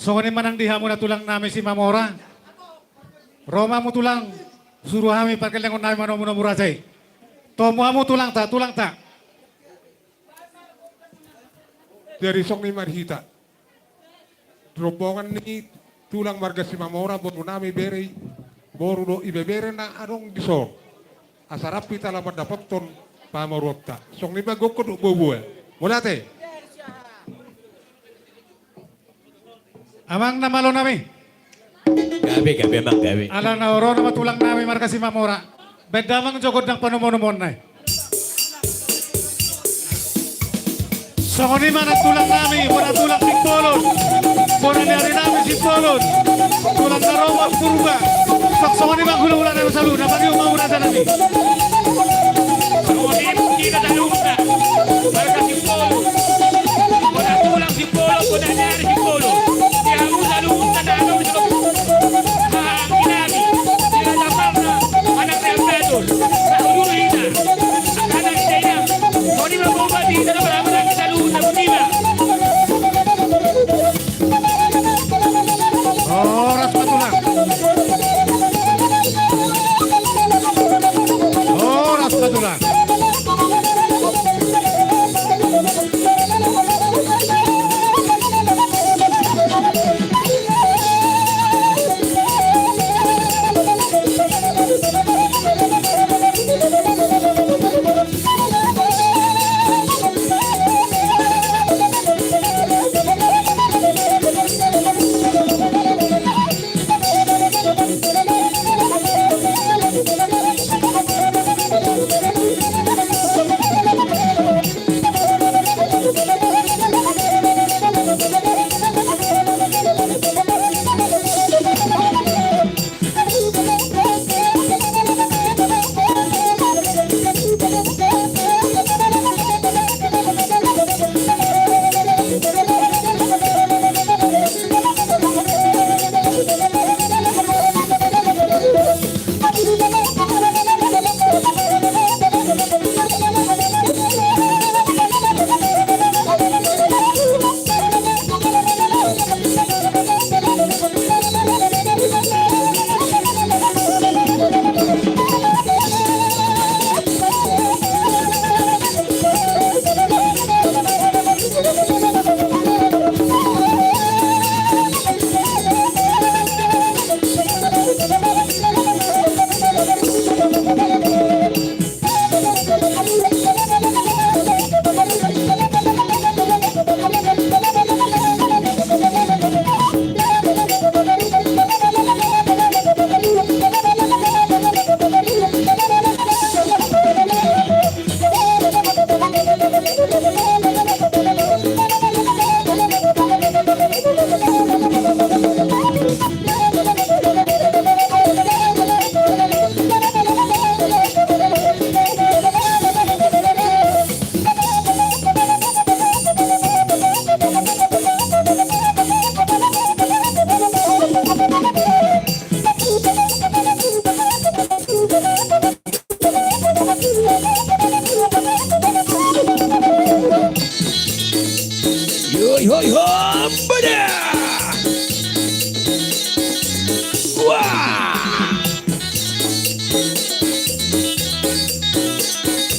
So ni manang diha mo na tulang namin si Mamora. Roma mo tulang. Suruh kami pagkalangon namin mano murasay. Tomo mo tulang ta. Dari song ni Marhita. Rombongan ni tulang marga si Mamora bono nami beri boru do ibebere na arong diso. Asarapi talaman dapat ton pamorota. Song ni bagoko do bobo. Mulate. Amang namalo nami. Gabi emang gabi. Ala na oro na matulang namin marka si Mamora. Bedamang jogod ng panumon-umon na. So kung man ang tulang namin, muna tulang si Polon. Muna niyari namin si Polon. Tulang na Roma Puruga. So kung man gula-gula namin sa luna, pag yung mauna sa namin. Kita sa luna. Marka si Polon. Muna tulang si Polon, muna niyari si Polon. Kaya mo sa luna na ano sa inami. Sila lamang na anak ng Pedro. Sa Ururina. Ang kanang siya. Kung di mabubati, sa naman sa luna. Oras patulang. Oras patulang. Hoi hop, pada. Wah.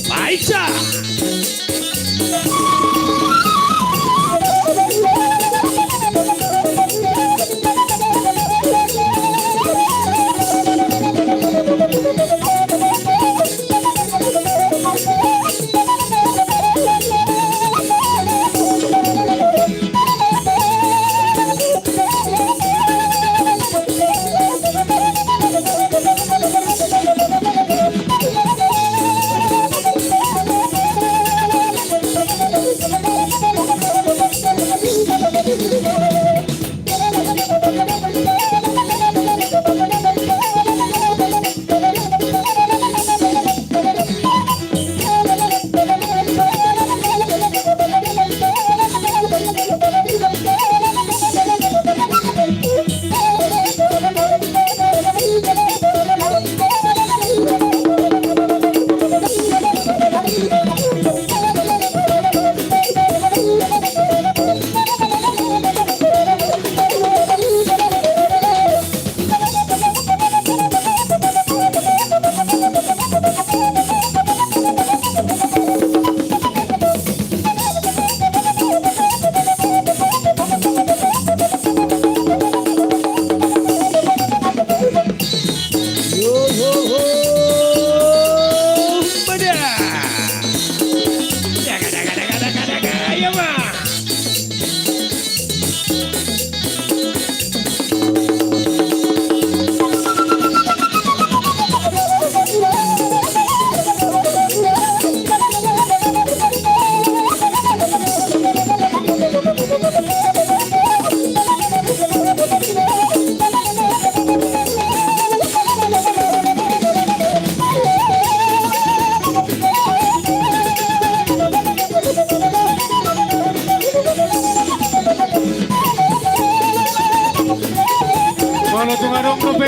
Baiklah.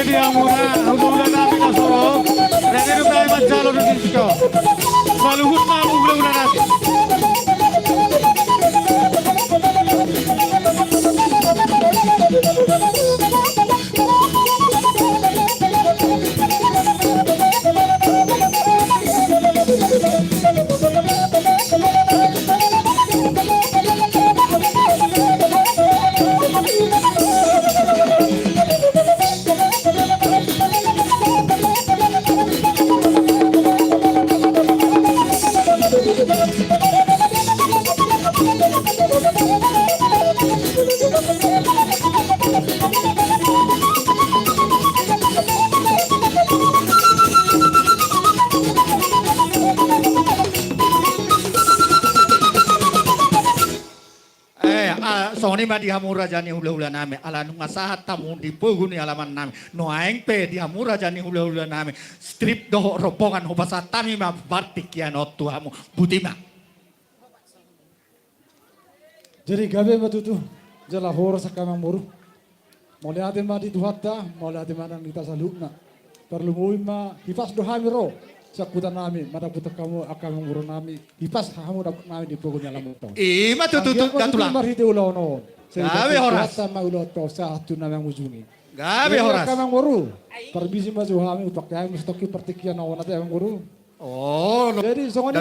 di Amura, hula-hula namin na soro. Renero tayo manjalo ng disco. Maluhut na ang hula-hula natin. Soni ma di Hamura jani hula-hula nami ala nung asahat tamu di pogu ni alaman nami no aeng pe di Hamura jani hula-hula nami strip doho ropongan hobasa tami ma bartik ya no tuamu butima. Jadi gabe matutu jala hora sa kamang muru. Mole ate ma di duhatta, mole ate ma nang kita salukna. Perlu mo ma hipas dohami ro sa kuta nami, madaputa kamu akamang muru nami. Hipas hamu dapat nami di pogo nyala mo to. Ima tututut gatulang. Marhite ulo no. Gabe horas. Sa ma ulo to sa hatu namang ujungi. Gabe horas. Kamang muru. Perbisi ma juhami upak kami stoki pertikian awan ate kamang muru. Oh, Jadi songoni